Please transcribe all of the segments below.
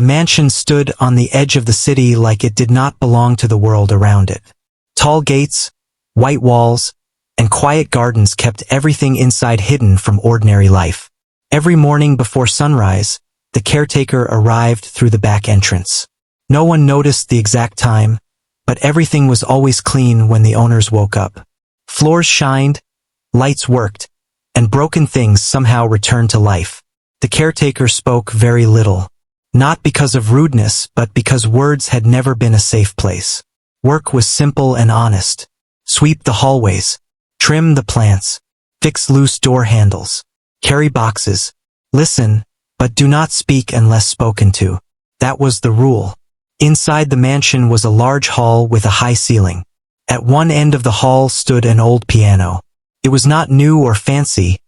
The mansion stood on the edge of the city like it did not belong to the world around it. Tall gates, white walls, and quiet gardens kept everything inside hidden from ordinary life. Every morning before sunrise, the caretaker arrived through the back entrance. No one noticed the exact time, but everything was always clean when the owners woke up. Floors shined, lights worked, and broken things somehow returned to life. The caretaker spoke very little, not because of rudeness, but because words had never been a safe place. Work was simple and honest. Sweep the hallways, trim the plants, fix loose door handles, carry boxes, listen, but do not speak unless spoken to. That was the rule. Inside the mansion was a large hall with a high ceiling. At one end of the hall stood an old piano. It was not new or fancy,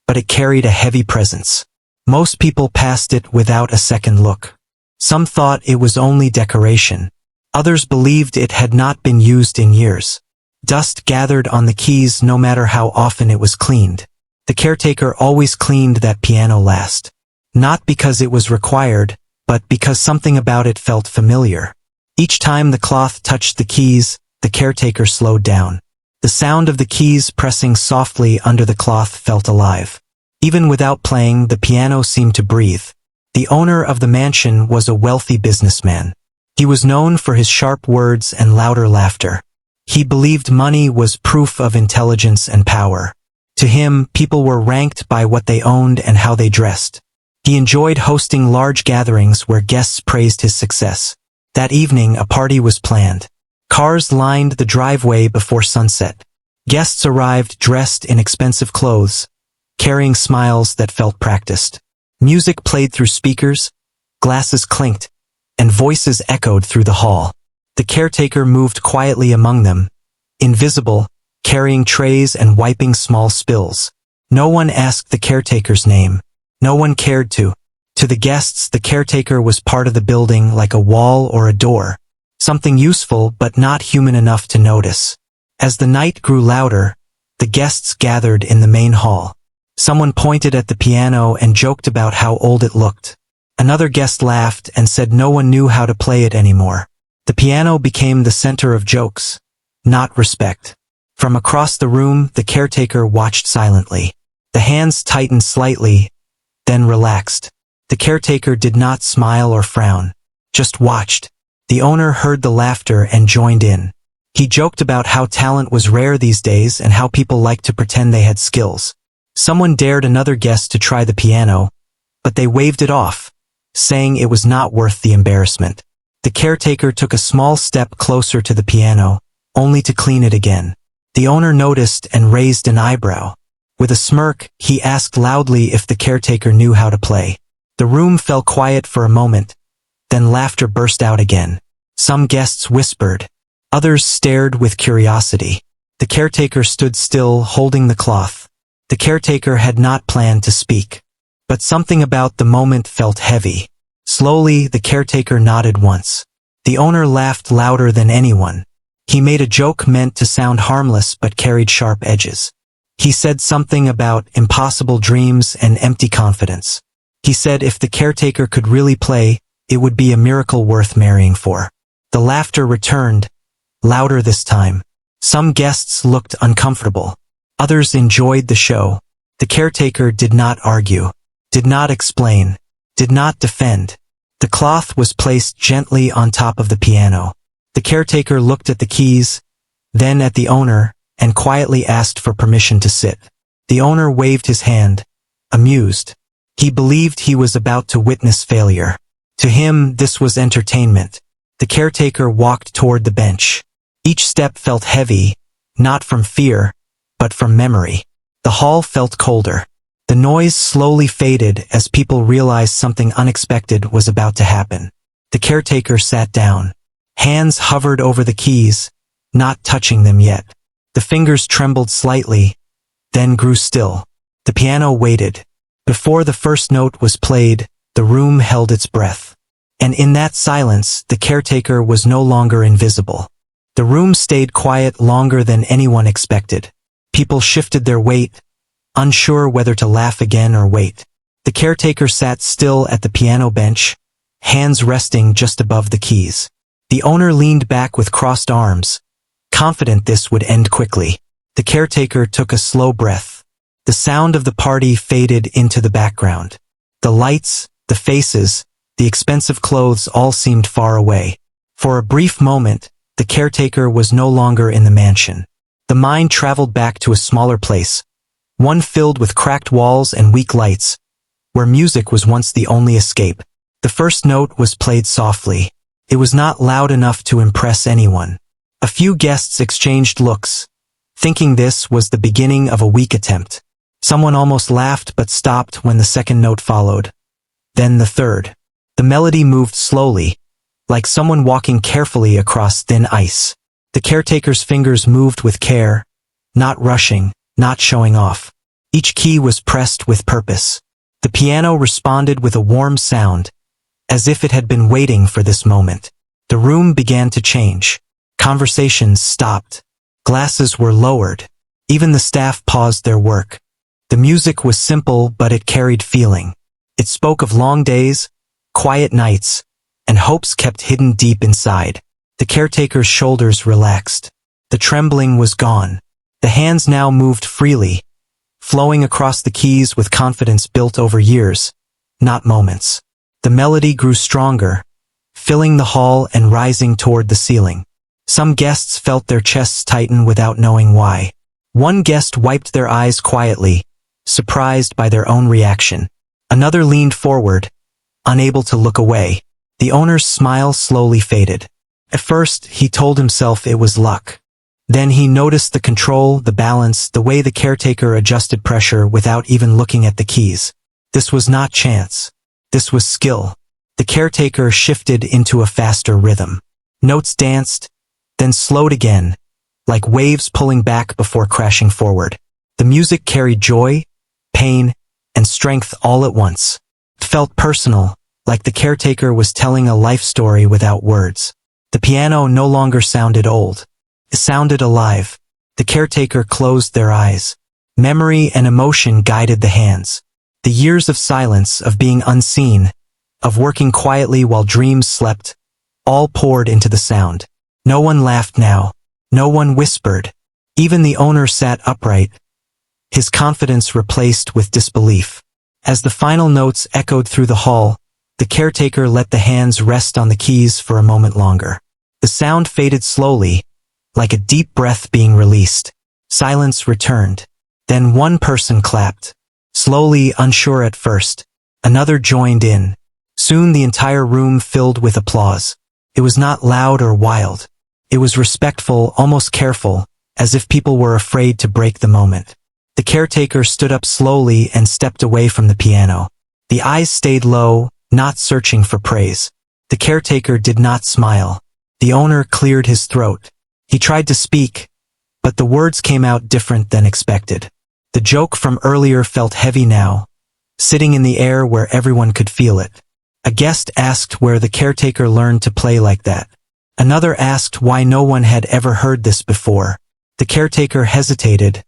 but it carried a heavy presence. Most people passed it without a second look. Some thought it was only decoration. Others believed it had not been used in years. Dust gathered on the keys no matter how often it was cleaned. The caretaker always cleaned that piano last. Not because it was required, but because something about it felt familiar. Each time the cloth touched the keys, the caretaker slowed down. The sound of the keys pressing softly under the cloth felt alive. Even without playing, the piano seemed to breathe. The owner of the mansion was a wealthy businessman. He was known for his sharp words and louder laughter. He believed money was proof of intelligence and power. To him, people were ranked by what they owned and how they dressed. He enjoyed hosting large gatherings where guests praised his success. That evening, a party was planned. Cars lined the driveway before sunset. Guests arrived dressed in expensive clothes, carrying smiles that felt practiced. Music played through speakers, glasses clinked, and voices echoed through the hall. The caretaker moved quietly among them, invisible, carrying trays and wiping small spills. No one asked the caretaker's name. No one cared to. To the guests, the caretaker was part of the building like a wall or a door. Something useful but not human enough to notice. As the night grew louder, the guests gathered in the main hall. Someone pointed at the piano and joked about how old it looked. Another guest laughed and said no one knew how to play it anymore. The piano became the center of jokes, not respect. From across the room, the caretaker watched silently. The hands tightened slightly, then relaxed. The caretaker did not smile or frown, just watched. The owner heard the laughter and joined in. He joked about how talent was rare these days and how people liked to pretend they had skills. Someone dared another guest to try the piano, but they waved it off, saying it was not worth the embarrassment. The caretaker took a small step closer to the piano, only to clean it again. The owner noticed and raised an eyebrow. With a smirk, he asked loudly if the caretaker knew how to play. The room fell quiet for a moment, then laughter burst out again. Some guests whispered. Others stared with curiosity. The caretaker stood still, holding the cloth. The caretaker had not planned to speak, but something about the moment felt heavy. Slowly, the caretaker nodded once. The owner laughed louder than anyone. He made a joke meant to sound harmless but carried sharp edges. He said something about impossible dreams and empty confidence. He said if the caretaker could really play, it would be a miracle worth marrying for. The laughter returned, louder this time. Some guests looked uncomfortable. Others enjoyed the show. The caretaker did not argue, did not explain, did not defend. The cloth was placed gently on top of the piano. The caretaker looked at the keys, then at the owner, and quietly asked for permission to sit. The owner waved his hand, amused. He believed he was about to witness failure. To him, this was entertainment. The caretaker walked toward the bench. Each step felt heavy, not from fear, but from memory. The hall felt colder. The noise slowly faded as people realized something unexpected was about to happen. The caretaker sat down. Hands hovered over the keys, not touching them yet. The fingers trembled slightly, then grew still. The piano waited. Before the first note was played, the room held its breath. And in that silence, the caretaker was no longer invisible. The room stayed quiet longer than anyone expected. People shifted their weight, unsure whether to laugh again or wait. The caretaker sat still at the piano bench, hands resting just above the keys. The owner leaned back with crossed arms, confident this would end quickly. The caretaker took a slow breath. The sound of the party faded into the background. The lights, the faces, the expensive clothes all seemed far away. For a brief moment, the caretaker was no longer in the mansion. The mind traveled back to a smaller place, one filled with cracked walls and weak lights, where music was once the only escape. The first note was played softly. It was not loud enough to impress anyone. A few guests exchanged looks, thinking this was the beginning of a weak attempt. Someone almost laughed but stopped when the second note followed. Then the third. The melody moved slowly, like someone walking carefully across thin ice. The caretaker's fingers moved with care, not rushing, not showing off. Each key was pressed with purpose. The piano responded with a warm sound, as if it had been waiting for this moment. The room began to change. Conversations stopped. Glasses were lowered. Even the staff paused their work. The music was simple, but it carried feeling. It spoke of long days, quiet nights, and hopes kept hidden deep inside. The caretaker's shoulders relaxed. The trembling was gone. The hands now moved freely, flowing across the keys with confidence built over years, not moments. The melody grew stronger, filling the hall and rising toward the ceiling. Some guests felt their chests tighten without knowing why. One guest wiped their eyes quietly, surprised by their own reaction. Another leaned forward, unable to look away. The owner's smile slowly faded. At first, he told himself it was luck. Then he noticed the control, the balance, the way the caretaker adjusted pressure without even looking at the keys. This was not chance. This was skill. The caretaker shifted into a faster rhythm. Notes danced, then slowed again, like waves pulling back before crashing forward. The music carried joy, pain, and strength all at once. It felt personal, like the caretaker was telling a life story without words. The piano no longer sounded old. It sounded alive. The caretaker closed their eyes. Memory and emotion guided the hands. The years of silence, of being unseen, of working quietly while dreams slept, all poured into the sound. No one laughed now. No one whispered. Even the owner sat upright, his confidence replaced with disbelief. As the final notes echoed through the hall, the caretaker let the hands rest on the keys for a moment longer. The sound faded slowly, like a deep breath being released. Silence returned. Then one person clapped. Slowly, unsure at first. Another joined in. Soon the entire room filled with applause. It was not loud or wild. It was respectful, almost careful, as if people were afraid to break the moment. The caretaker stood up slowly and stepped away from the piano. The eyes stayed low, not searching for praise. The caretaker did not smile. The owner cleared his throat. He tried to speak, but the words came out different than expected. The joke from earlier felt heavy now, sitting in the air where everyone could feel it. A guest asked where the caretaker learned to play like that. Another asked why no one had ever heard this before. The caretaker hesitated,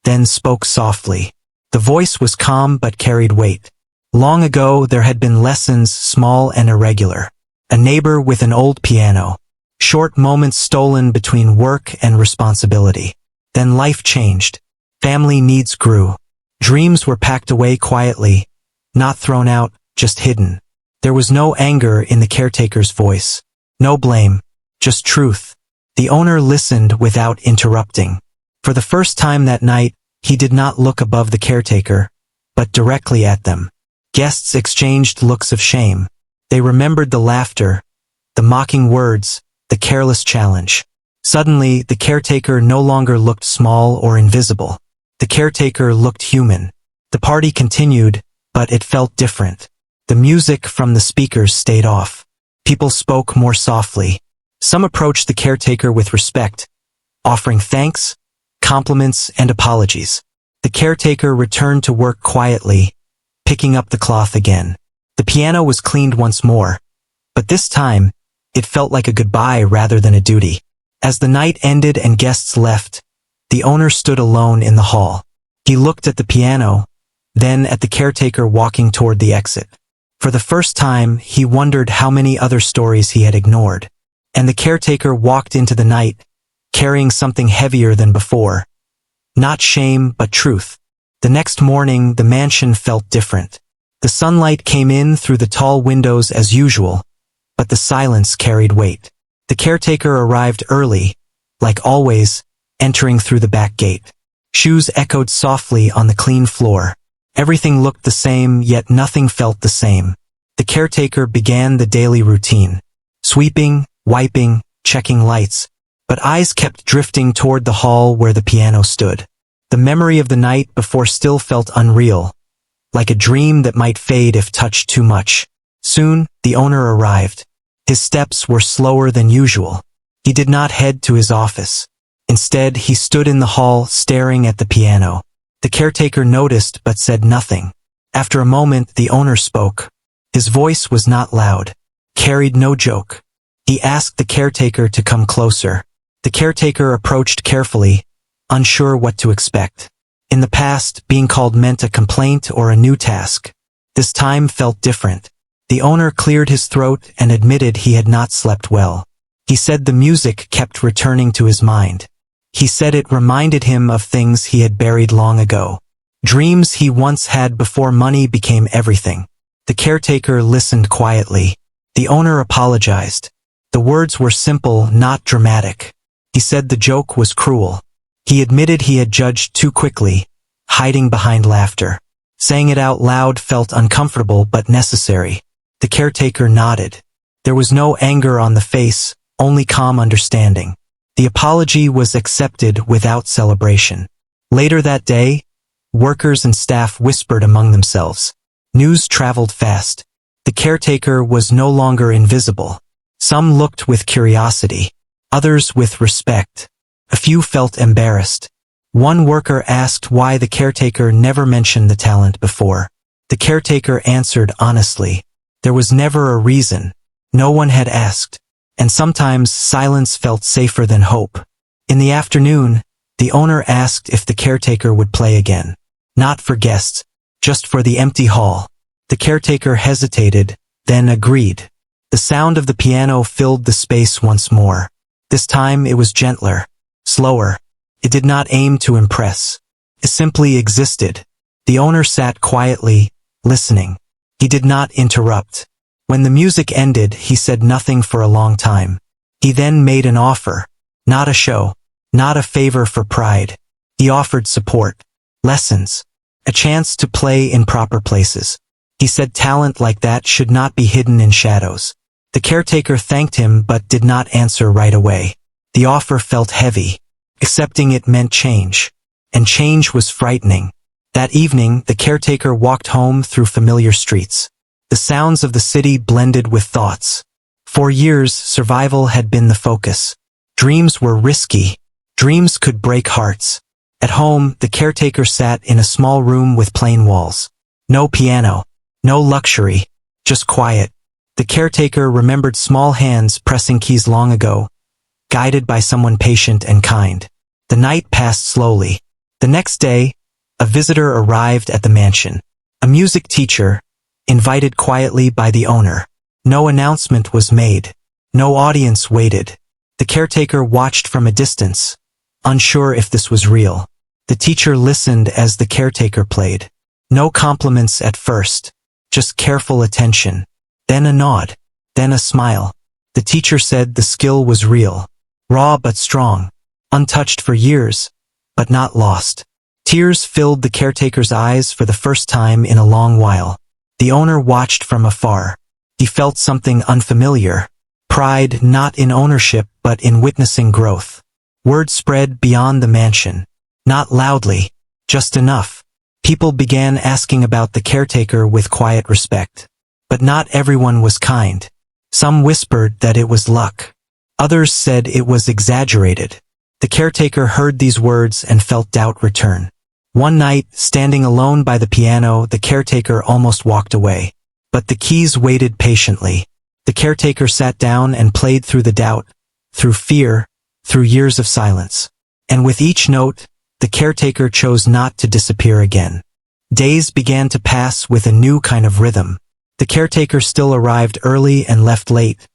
then spoke softly. The voice was calm but carried weight. Long ago there had been lessons, small and irregular. A neighbor with an old piano. Short moments stolen between work and responsibility. Then life changed. Family needs grew. Dreams were packed away quietly, not thrown out, just hidden. There was no anger in the caretaker's voice. No blame, just truth. The owner listened without interrupting. For the first time that night, he did not look above the caretaker, but directly at them. Guests exchanged looks of shame. They remembered the laughter, the mocking words, the careless challenge. Suddenly, the caretaker no longer looked small or invisible. The caretaker looked human. The party continued, but it felt different. The music from the speakers stayed off. People spoke more softly. Some approached the caretaker with respect, offering thanks, compliments, and apologies. The caretaker returned to work quietly, picking up the cloth again. The piano was cleaned once more, but this time, it felt like a goodbye rather than a duty. As the night ended and guests left, the owner stood alone in the hall. He looked at the piano, then at the caretaker walking toward the exit. For the first time, he wondered how many other stories he had ignored. And the caretaker walked into the night, carrying something heavier than before. Not shame, but truth. The next morning, the mansion felt different. The sunlight came in through the tall windows as usual, but the silence carried weight. The caretaker arrived early, like always, entering through the back gate. Shoes echoed softly on the clean floor. Everything looked the same, yet nothing felt the same. The caretaker began the daily routine. Sweeping, wiping, checking lights. But eyes kept drifting toward the hall where the piano stood. The memory of the night before still felt unreal, like a dream that might fade if touched too much. Soon, the owner arrived. His steps were slower than usual. He did not head to his office. Instead, he stood in the hall, staring at the piano. The caretaker noticed but said nothing. After a moment, the owner spoke. His voice was not loud, carried no joke. He asked the caretaker to come closer. The caretaker approached carefully, unsure what to expect. In the past, being called meant a complaint or a new task. This time felt different. The owner cleared his throat and admitted he had not slept well. He said the music kept returning to his mind. He said it reminded him of things he had buried long ago. Dreams he once had before money became everything. The caretaker listened quietly. The owner apologized. The words were simple, not dramatic. He said the joke was cruel. He admitted he had judged too quickly, hiding behind laughter. Saying it out loud felt uncomfortable but necessary. The caretaker nodded. There was no anger on the face, only calm understanding. The apology was accepted without celebration. Later that day, workers and staff whispered among themselves. News traveled fast. The caretaker was no longer invisible. Some looked with curiosity, others with respect. A few felt embarrassed. One worker asked why the caretaker never mentioned the talent before. The caretaker answered honestly. There was never a reason. No one had asked. And sometimes silence felt safer than hope. In the afternoon, the owner asked if the caretaker would play again. Not for guests, just for the empty hall. The caretaker hesitated, then agreed. The sound of the piano filled the space once more. This time it was gentler, slower. It did not aim to impress. It simply existed. The owner sat quietly, listening. He did not interrupt. When the music ended, he said nothing for a long time. He then made an offer. Not a show. Not a favor for pride. He offered support. Lessons. A chance to play in proper places. He said talent like that should not be hidden in shadows. The caretaker thanked him but did not answer right away. The offer felt heavy. Accepting it meant change. And change was frightening. That evening, the caretaker walked home through familiar streets. The sounds of the city blended with thoughts. For years, survival had been the focus. Dreams were risky. Dreams could break hearts. At home, the caretaker sat in a small room with plain walls. No piano. No luxury. Just quiet. The caretaker remembered small hands pressing keys long ago, guided by someone patient and kind. The night passed slowly. The next day, a visitor arrived at the mansion. A music teacher, invited quietly by the owner. No announcement was made. No audience waited. The caretaker watched from a distance, unsure if this was real. The teacher listened as the caretaker played. No compliments at first, just careful attention. Then a nod. Then a smile. The teacher said the skill was real. Raw but strong. Untouched for years, but not lost. Tears filled the caretaker's eyes for the first time in a long while. The owner watched from afar. He felt something unfamiliar. Pride not in ownership but in witnessing growth. Word spread beyond the mansion. Not loudly, just enough. People began asking about the caretaker with quiet respect. But not everyone was kind. Some whispered that it was luck. Others said it was exaggerated. The caretaker heard these words and felt doubt return. One night, standing alone by the piano, the caretaker almost walked away. But the keys waited patiently. The caretaker sat down and played through the doubt, through fear, through years of silence. And with each note, the caretaker chose not to disappear again. Days began to pass with a new kind of rhythm. The caretaker still arrived early and left late,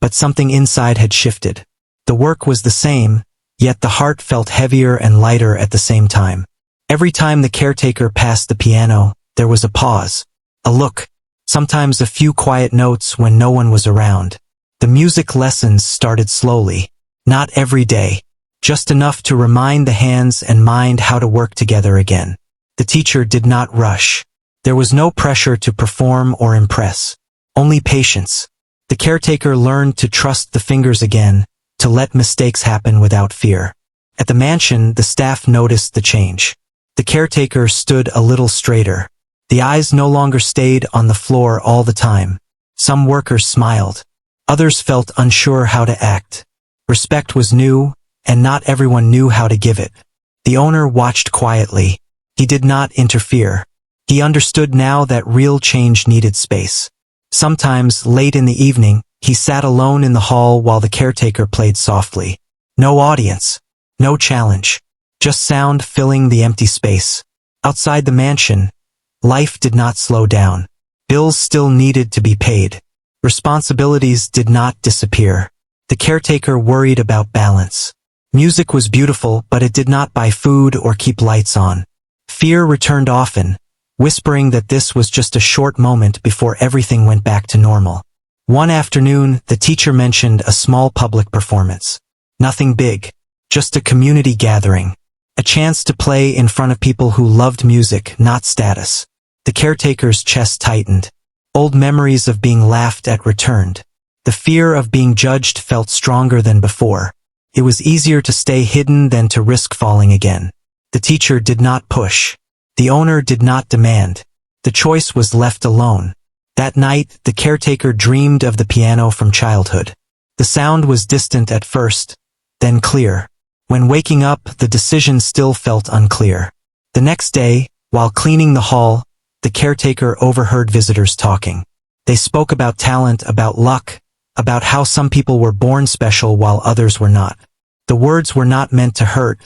but something inside had shifted. The work was the same, yet the heart felt heavier and lighter at the same time. Every time the caretaker passed the piano, there was a pause, a look, sometimes a few quiet notes when no one was around. The music lessons started slowly, not every day, just enough to remind the hands and mind how to work together again. The teacher did not rush. There was no pressure to perform or impress, only patience. The caretaker learned to trust the fingers again, to let mistakes happen without fear. At the mansion, the staff noticed the change. The caretaker stood a little straighter. The eyes no longer stayed on the floor all the time. Some workers smiled. Others felt unsure how to act. Respect was new, and not everyone knew how to give it. The owner watched quietly. He did not interfere. He understood now that real change needed space. Sometimes, late in the evening, he sat alone in the hall while the caretaker played softly. No audience, no challenge, just sound filling the empty space. Outside the mansion, life did not slow down. Bills still needed to be paid. Responsibilities did not disappear. The caretaker worried about balance. Music was beautiful, but it did not buy food or keep lights on. Fear returned often, whispering that this was just a short moment before everything went back to normal. One afternoon, the teacher mentioned a small public performance. Nothing big, just a community gathering. A chance to play in front of people who loved music, not status. The caretaker's chest tightened. Old memories of being laughed at returned. The fear of being judged felt stronger than before. It was easier to stay hidden than to risk falling again. The teacher did not push. The owner did not demand. The choice was left alone. That night, the caretaker dreamed of the piano from childhood. The sound was distant at first, then clear. When waking up, the decision still felt unclear. The next day, while cleaning the hall, the caretaker overheard visitors talking. They spoke about talent, about luck, about how some people were born special while others were not. The words were not meant to hurt,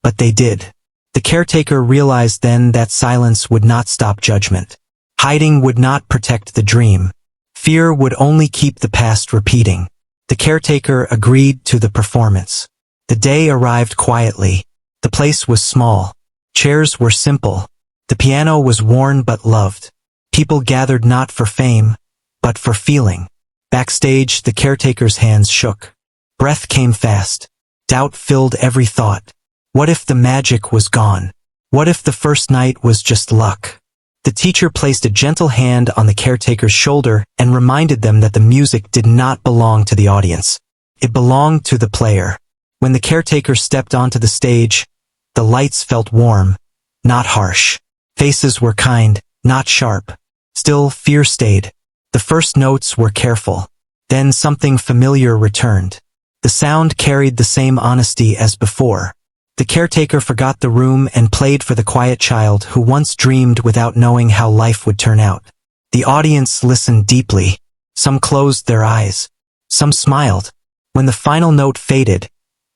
but they did. The caretaker realized then that silence would not stop judgment. Hiding would not protect the dream. Fear would only keep the past repeating. The caretaker agreed to the performance. The day arrived quietly. The place was small. Chairs were simple. The piano was worn but loved. People gathered not for fame, but for feeling. Backstage, the caretaker's hands shook. Breath came fast. Doubt filled every thought. What if the magic was gone? What if the first night was just luck? The teacher placed a gentle hand on the caretaker's shoulder and reminded them that the music did not belong to the audience. It belonged to the player. When the caretaker stepped onto the stage, the lights felt warm, not harsh. Faces were kind, not sharp. Still, fear stayed. The first notes were careful. Then something familiar returned. The sound carried the same honesty as before. The caretaker forgot the room and played for the quiet child who once dreamed without knowing how life would turn out. The audience listened deeply. Some closed their eyes. Some smiled. When the final note faded,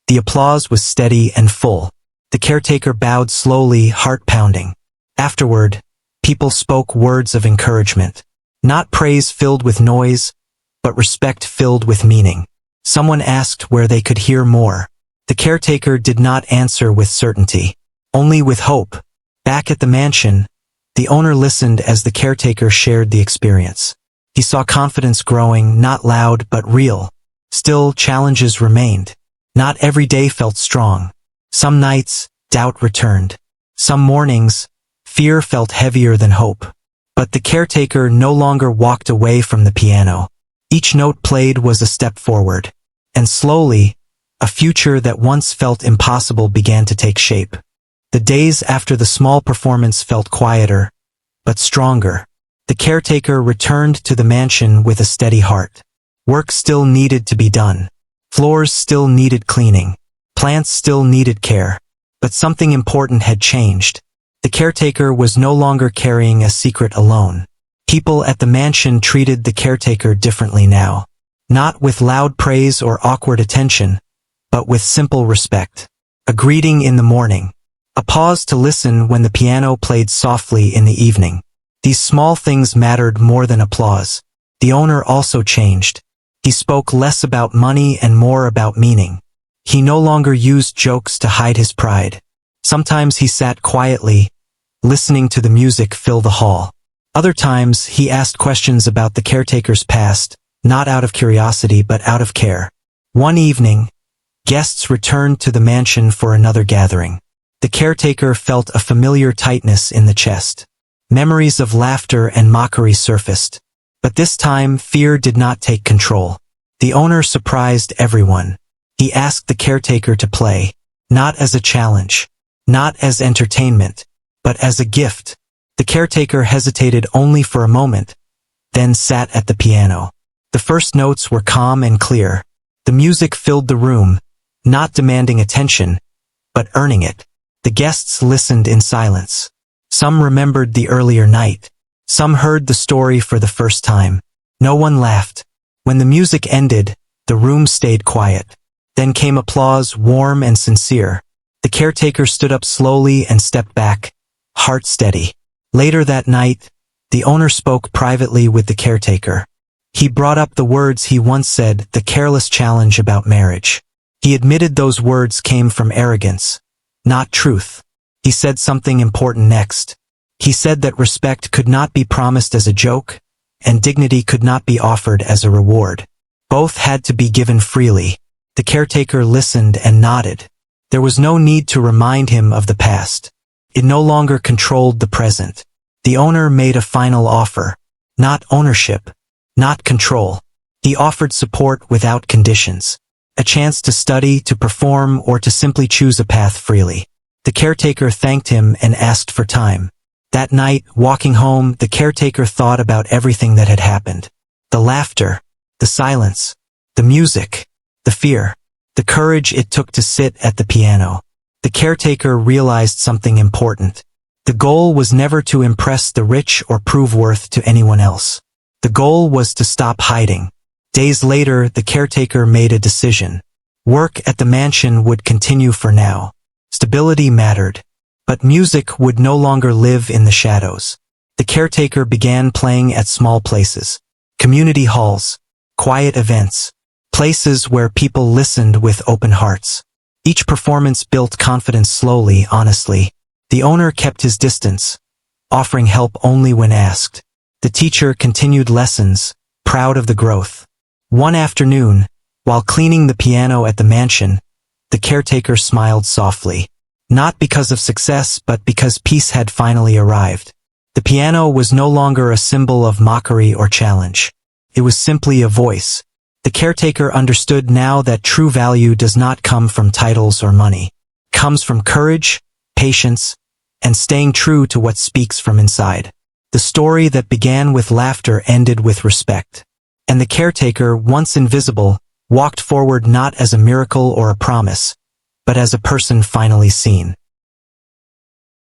the applause was steady and full. The caretaker bowed slowly, heart pounding. Afterward, people spoke words of encouragement. Not praise filled with noise, but respect filled with meaning. Someone asked where they could hear more. The caretaker did not answer with certainty, only with hope. Back at the mansion, the owner listened as the caretaker shared the experience. He saw confidence growing, not loud but real. Still, challenges remained. Not every day felt strong. Some nights, doubt returned. Some mornings, fear felt heavier than hope. But the caretaker no longer walked away from the piano. Each note played was a step forward. And slowly, a future that once felt impossible began to take shape. The days after the small performance felt quieter, but stronger. The caretaker returned to the mansion with a steady heart. Work still needed to be done. Floors still needed cleaning. Plants still needed care. But something important had changed. The caretaker was no longer carrying a secret alone. People at the mansion treated the caretaker differently now. Not with loud praise or awkward attention, but with simple respect. A greeting in the morning. A pause to listen when the piano played softly in the evening. These small things mattered more than applause. The owner also changed. He spoke less about money and more about meaning. He no longer used jokes to hide his pride. Sometimes he sat quietly, listening to the music fill the hall. Other times, he asked questions about the caretaker's past, not out of curiosity but out of care. One evening, guests returned to the mansion for another gathering. The caretaker felt a familiar tightness in the chest. Memories of laughter and mockery surfaced. But this time, fear did not take control. The owner surprised everyone. He asked the caretaker to play, not as a challenge, not as entertainment, but as a gift. The caretaker hesitated only for a moment, then sat at the piano. The first notes were calm and clear. The music filled the room, not demanding attention, but earning it. The guests listened in silence. Some remembered the earlier night. Some heard the story for the first time. No one laughed. When the music ended, the room stayed quiet. Then came applause, warm and sincere. The caretaker stood up slowly and stepped back, heart steady. Later that night, the owner spoke privately with the caretaker. He brought up the words he once said, the careless challenge about marriage. He admitted those words came from arrogance, not truth. He said something important next. He said that respect could not be promised as a joke, and dignity could not be offered as a reward. Both had to be given freely. The caretaker listened and nodded. There was no need to remind him of the past. It no longer controlled the present. The owner made a final offer. Not ownership, not control. He offered support without conditions. A chance to study, to perform, or to simply choose a path freely. The caretaker thanked him and asked for time. That night, walking home, the caretaker thought about everything that had happened. The laughter, the silence, the music, the fear, the courage it took to sit at the piano. The caretaker realized something important. The goal was never to impress the rich or prove worth to anyone else. The goal was to stop hiding. Days later, the caretaker made a decision. Work at the mansion would continue for now. Stability mattered. But music would no longer live in the shadows. The caretaker began playing at small places. Community halls. Quiet events. Places where people listened with open hearts. Each performance built confidence slowly, honestly. The owner kept his distance, offering help only when asked. The teacher continued lessons, proud of the growth. One afternoon, while cleaning the piano at the mansion, the caretaker smiled softly. Not because of success, but because peace had finally arrived. The piano was no longer a symbol of mockery or challenge. It was simply a voice. The caretaker understood now that true value does not come from titles or money. It comes from courage, patience, and staying true to what speaks from inside. The story that began with laughter ended with respect. And the caretaker, once invisible, walked forward not as a miracle or a promise, but as a person finally seen.